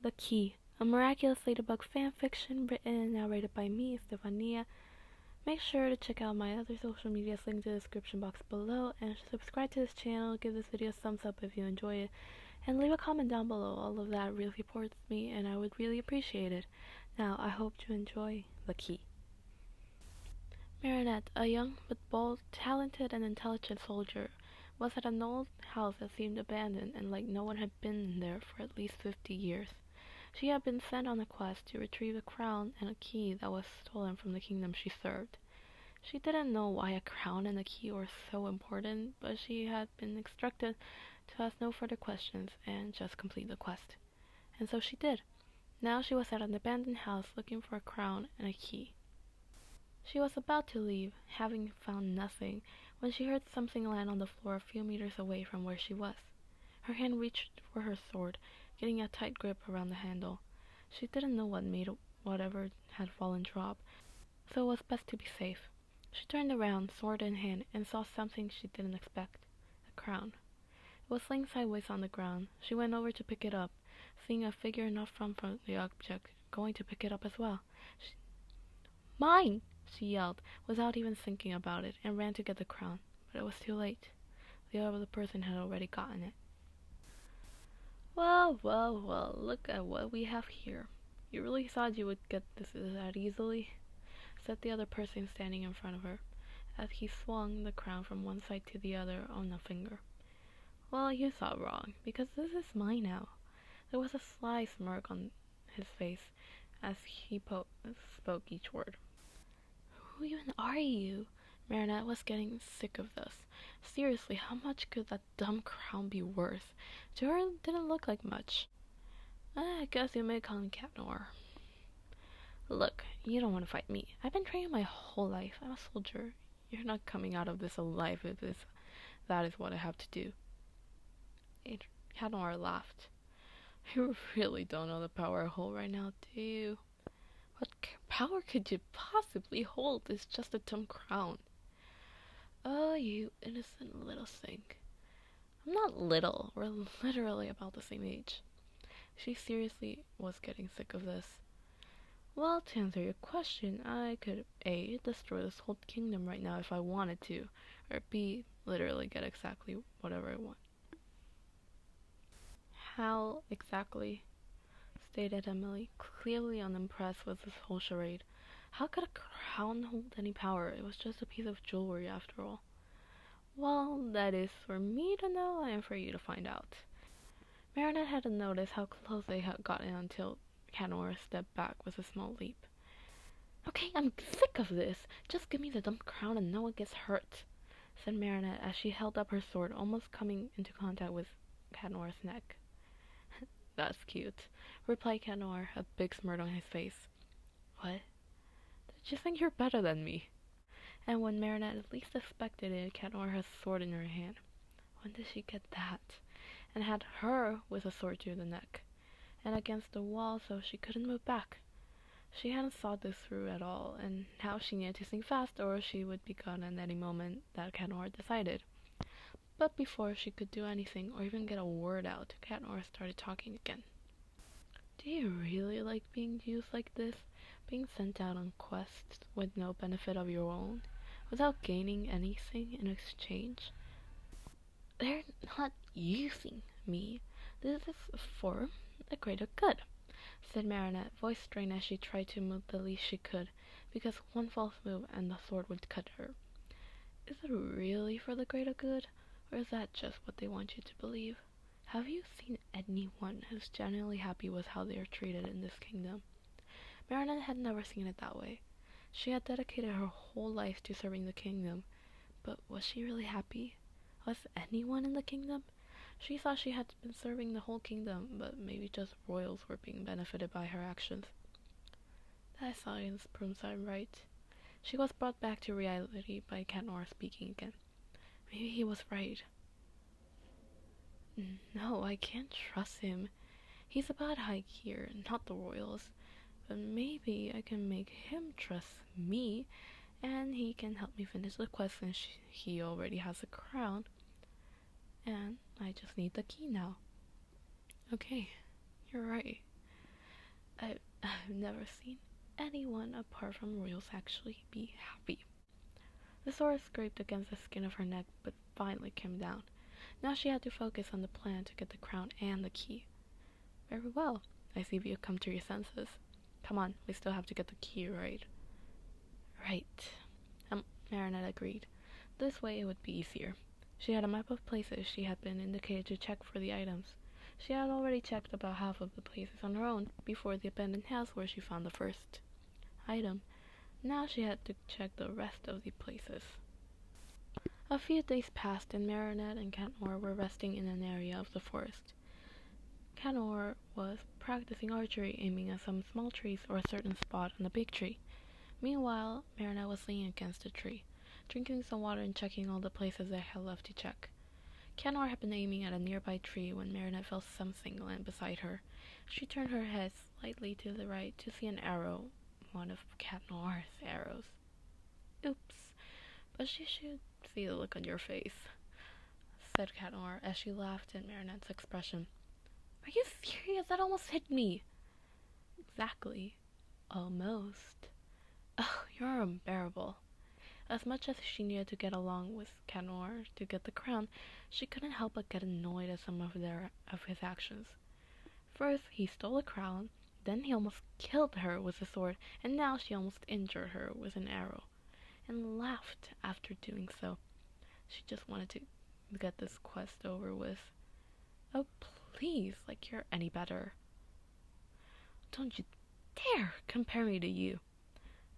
The Key, a Miraculous Ladybug fanfiction written and narrated by me, Estefania. Make sure to check out my other social medias linked in the description box below, and subscribe to this channel, give this video a thumbs up if you enjoy it, and leave a comment down below. All of that really supports me and I would really appreciate it. Now, I hope you enjoy The Key. Marinette, a young but bold, talented and intelligent soldier, was at an old house that seemed abandoned and like no one had been there for at least 50 years. She had been sent on a quest to retrieve a crown and a key that was stolen from the kingdom she served. She didn't know why a crown and a key were so important, but she had been instructed to ask no further questions and just complete the quest. And so she did. Now she was at an abandoned house looking for a crown and a key. She was about to leave, having found nothing, when she heard something land on the floor a few meters away from where she was. Her hand reached for her sword, getting a tight grip around the handle. She didn't know what made whatever had fallen drop, so it was best to be safe. She turned around, sword in hand, and saw something she didn't expect. A crown. It was laying sideways on the ground. She went over to pick it up, seeing a figure not from the object, going to pick it up as well. "Mine!" she yelled, without even thinking about it, and ran to get the crown. But it was too late. The other person had already gotten it. Well, look at what we have here. You really thought you would get this that easily?" said the other person standing in front of her, as he swung the crown from one side to the other on a finger. "Well, you thought wrong, because this is mine now." There was a sly smirk on his face as he spoke each word. "Who even are you?" Marinette was getting sick of this. Seriously, how much could that dumb crown be worth? To her, it didn't look like much. "I guess you may call me Cat Noir." "Look, you don't want to fight me. I've been training my whole life. I'm a soldier. You're not coming out of this alive if that is what I have to do." Cat Noir laughed. "You really don't know the power I hold right now, do you? What power could you possibly hold? It's just a dumb crown." "Oh, you innocent little thing." "I'm not little. We're literally about the same age." She seriously was getting sick of this. "Well, to answer your question, I could A, destroy this whole kingdom right now if I wanted to, or B, literally get exactly whatever I want." "How exactly?" stated Emily, clearly unimpressed with this whole charade. How could a crown hold any power? It was just a piece of jewelry after all. "Well, that is for me to know and for you to find out." Marinette hadn't noticed how close they had gotten until Cat Noir stepped back with a small leap. "Okay, I'm sick of this. Just give me the dumb crown and no one gets hurt," said Marinette as she held up her sword, almost coming into contact with Cat Noir's neck. "That's cute," replied Cat Noir, a big smirk on his face. "What? Did you think you're better than me?" And when Marinette least expected it, Cat Noir had a sword in her hand. When did she get that? And had her with a sword to the neck, and against the wall so she couldn't move back. She hadn't thought this through at all, and now she needed to think fast or she would be gone at any moment, that Cat Noir decided. But before she could do anything or even get a word out, Cat Noir started talking again. "Do you really like being used like this? Being sent out on quests with no benefit of your own, without gaining anything in exchange?" "They're not using me. This is for the greater good," said Marinette, voice strained as she tried to move the least she could, because one false move and the sword would cut her. "Is it really for the greater good, or is that just what they want you to believe? Have you seen anyone who's genuinely happy with how they are treated in this kingdom?" Marinette had never seen it that way. She had dedicated her whole life to serving the kingdom, but was she really happy? Was anyone in the kingdom? She thought she had been serving the whole kingdom, but maybe just royals were being benefited by her actions. That science proves I'm right. She was brought back to reality by Cat Noir speaking again. Maybe he was right. "No, I can't trust him. He's a bad hike here, not the royals. But maybe I can make him trust me, and he can help me finish the quest since he already has a crown. And I just need the key now." "Okay, you're right. I've never seen anyone apart from royals actually be happy. The sword scraped against the skin of her neck, but finally came down. Now she had to focus on the plan to get the crown and the key. Very well. I see you've come to your senses. Come on, we still have to get the key, right? Right. Marinette agreed. This way it would be easier. She had a map of places she had been indicated to check for the items. She had already checked about half of the places on her own before the abandoned house where she found the first item. Now she had to check the rest of the places. A few days passed and Marinette and Catnor were resting in an area of the forest. Catnor was practicing archery, aiming at some small trees or a certain spot on the big tree. Meanwhile, Marinette was leaning against a tree, drinking some water and checking all the places they had left to check. Catnor had been aiming at a nearby tree when Marinette felt something land beside her. She turned her head slightly to the right to see an arrow, one of Catnor's arrows. Oops, but she should see the look on your face, said Catnor as she laughed at Marinette's expression. Are you serious? That almost hit me. Exactly. Almost. Oh, you're unbearable. As much as she needed to get along with Catnor to get the crown, she couldn't help but get annoyed at some of his actions. First, he stole the crown, then he almost killed her with a sword, and now she almost injured her with an arrow, and laughed after doing so. She just wanted to get this quest over with. Oh, please, like you're any better. Don't you dare compare me to you.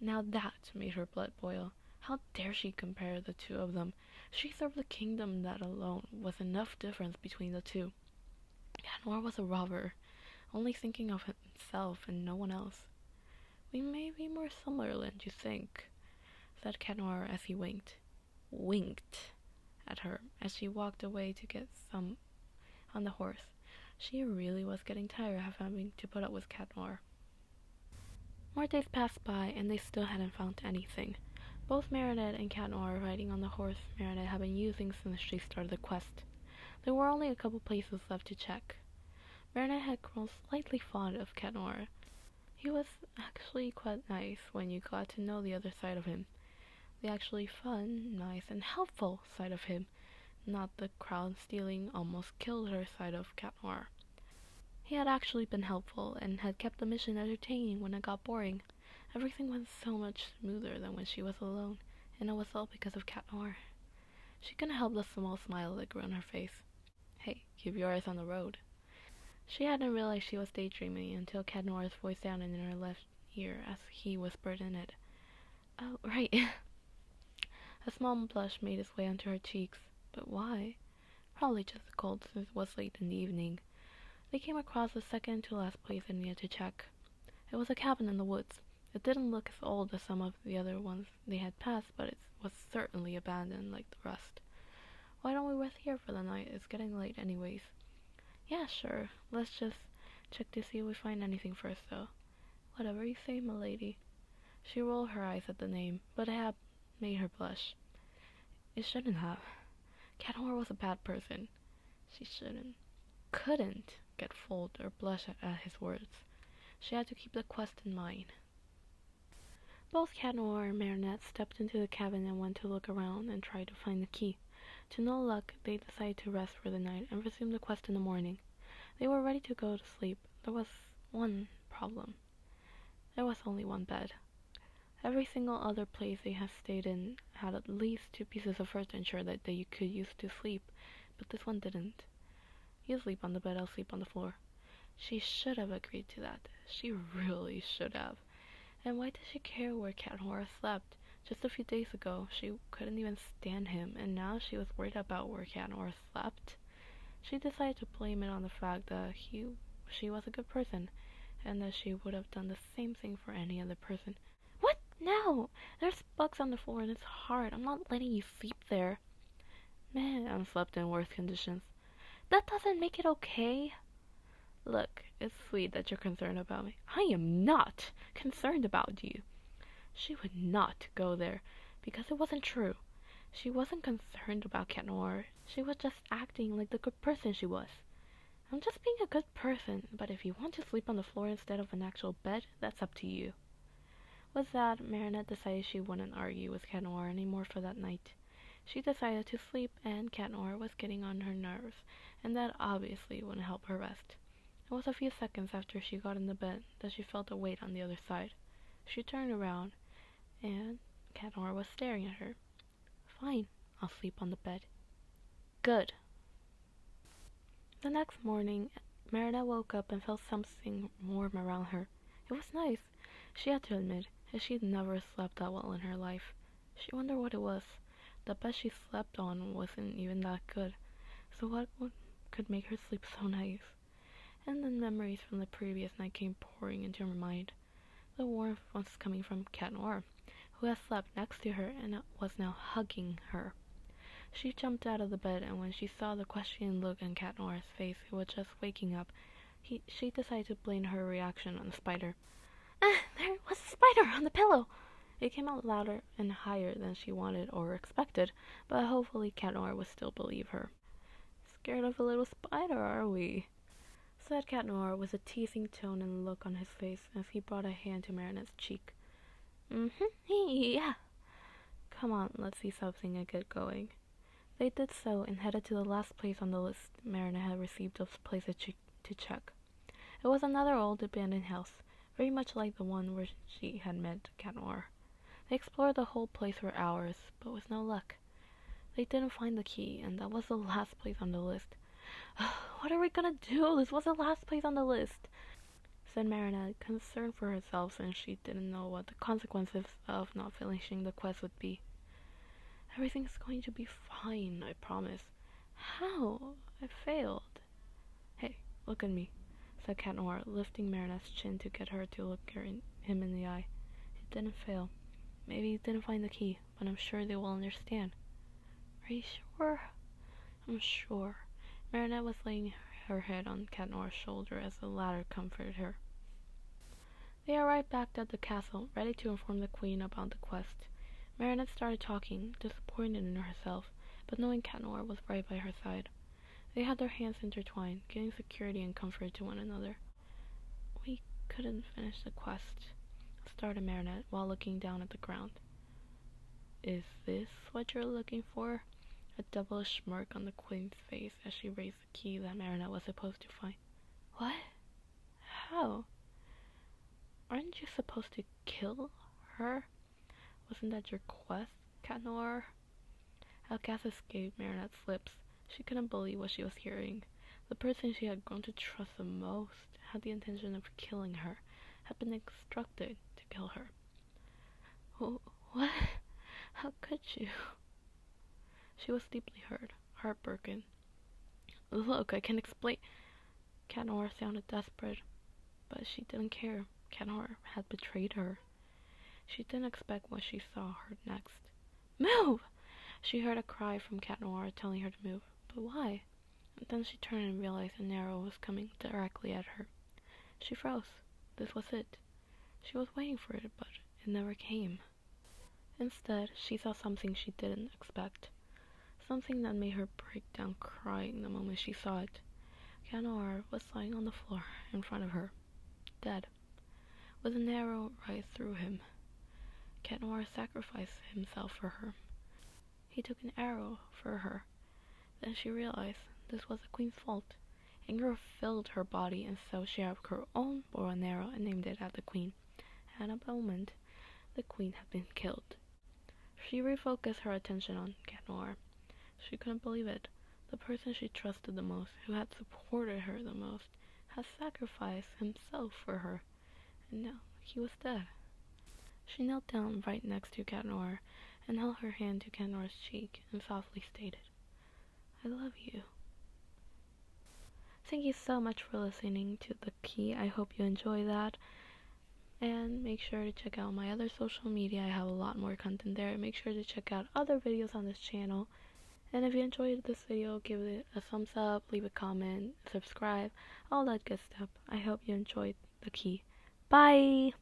Now that made her blood boil. How dare she compare the two of them? She served the kingdom, that alone was enough difference between the two. Catnor was a robber, only thinking of himself and no one else. We may be more similar than you think, said Catnor as he winked at her as she walked away to get some on the horse. She really was getting tired of having to put up with Catnor. More days passed by, and they still hadn't found anything. Both Marinette and Catnor were riding on the horse Marinette had been using since she started the quest. There were only a couple places left to check. Marinette had grown slightly fond of Catnor. He was actually quite nice when you got to know the other side of him. The actually fun, nice, and helpful side of him, not the crown-stealing, almost killed her side of Catnor. He had actually been helpful, and had kept the mission entertaining when it got boring. Everything went so much smoother than when she was alone, and it was all because of Catnor. She couldn't help the small smile that grew on her face. Hey, keep your eyes on the road. She hadn't realized she was daydreaming until Catnor's voice sounded in her left ear as he whispered in it. Oh, right. A small blush made its way onto her cheeks. But why? Probably just the cold, since it was late in the evening. They came across the second to last place they needed to check. It was a cabin in the woods. It didn't look as old as some of the other ones they had passed, but it was certainly abandoned like the rest. Why don't we rest here for the night? It's getting late anyways. Yeah, sure. Let's just check to see if we find anything first, though. Whatever you say, m'lady. She rolled her eyes at the name, but it had made her blush. It shouldn't have. Catnor was a bad person. She couldn't get fooled or blush at his words. She had to keep the quest in mind. Both Catnor and Marinette stepped into the cabin and went to look around and try to find the key. To no luck, they decided to rest for the night and resume the quest in the morning. They were ready to go to sleep. There was one problem. There was only one bed. Every single other place they had stayed in had at least 2 pieces of furniture that you could use to sleep, but this one didn't. You sleep on the bed, I'll sleep on the floor. She should have agreed to that. She really should have. And why did she care where Catnor slept? Just a few days ago, she couldn't even stand him, and now she was worried about where Catnor slept. She decided to blame it on the fact that she was a good person, and that she would have done the same thing for any other person. What? No! There's bugs on the floor and it's hard. I'm not letting you sleep there. Man slept in worse conditions. That doesn't make it okay. Look, it's sweet that you're concerned about me. I am not concerned about you. She would not go there, because it wasn't true. She wasn't concerned about Catnor. She was just acting like the good person she was. I'm just being a good person, but if you want to sleep on the floor instead of an actual bed, that's up to you. With that, Marinette decided she wouldn't argue with Cat Noir anymore for that night. She decided to sleep, and Cat Noir was getting on her nerves, and that obviously wouldn't help her rest. It was a few seconds after she got in the bed that she felt a weight on the other side. She turned around, and Cat Noir was staring at her. Fine, I'll sleep on the bed. Good. The next morning, Marinette woke up and felt something warm around her. It was nice, she had to admit, as she'd never slept that well in her life. She wondered what it was. The bed she slept on wasn't even that good, so what could make her sleep so nice? And then memories from the previous night came pouring into her mind. The warmth was coming from Cat Noir, who had slept next to her and was now hugging her. She jumped out of the bed, and when she saw the questioning look on Cat Noir's face, who was just waking up, she decided to blame her reaction on the spider. There was a spider on the pillow! It came out louder and higher than she wanted or expected, but hopefully Cat Noir would still believe her. Scared of a little spider, are we? Said Cat Noir with a teasing tone and look on his face as he brought a hand to Marinette's cheek. Yeah. Come on, let's see something and get going. They did so and headed to the last place on the list Marinette had received of places to check. It was another old abandoned house, very much like the one where she had met Cat Noir. They explored the whole place for hours, but with no luck. They didn't find the key, and that was the last place on the list. What are we gonna do? This was the last place on the list, said Marinette, concerned for herself since she didn't know what the consequences of not finishing the quest would be. Everything's going to be fine, I promise. How? I failed. Hey, look at me, said Cat Noir, lifting Marinette's chin to get her to look him in the eye. It didn't fail. Maybe you didn't find the key, but I'm sure they will understand. Are you sure? I'm sure. Marinette was laying her head on Cat Noir's shoulder as the latter comforted her. They arrived back at the castle, ready to inform the queen about the quest. Marinette started talking, disappointed in herself, but knowing Cat Noir was right by her side. They had their hands intertwined, giving security and comfort to one another. We couldn't finish the quest, started Marinette while looking down at the ground. Is this what you're looking for? A devilish smirk on the queen's face as she raised the key that Marinette was supposed to find. What? How? Aren't you supposed to kill her? Wasn't that your quest, Cat Noir? A gasp escaped Marinette's lips. She couldn't believe what she was hearing. The person she had grown to trust the most had the intention of killing her, had been instructed to kill her. What? How could you? She was deeply hurt, heartbroken. Look, I can explain. Cat Noir sounded desperate, but she didn't care. Cat Noir had betrayed her. She didn't expect what she saw heard next. Move! She heard a cry from Cat Noir telling her to move. But why? And then she turned and realized an arrow was coming directly at her. She froze. This was it. She was waiting for it, but it never came. Instead, she saw something she didn't expect. Something that made her break down crying the moment she saw it. Cat Noir was lying on the floor in front of her, dead, with an arrow right through him. Cat Noir sacrificed himself for her. He took an arrow for her. Then she realized this was the queen's fault. Anger filled her body, and so she had her own bow and arrow and aimed it at the queen. At a moment, the queen had been killed. She refocused her attention on Cat Noir. She couldn't believe it. The person she trusted the most, who had supported her the most, had sacrificed himself for her, and now he was dead. She knelt down right next to Cat Noir and held her hand to Cat Noir's cheek and softly stated, I love you. Thank you so much for listening to The Key. I hope you enjoy that. And make sure to check out my other social media. I have a lot more content there. Make sure to check out other videos on this channel. And if you enjoyed this video, give it a thumbs up, leave a comment, subscribe, all that good stuff. I hope you enjoyed The Key. Bye!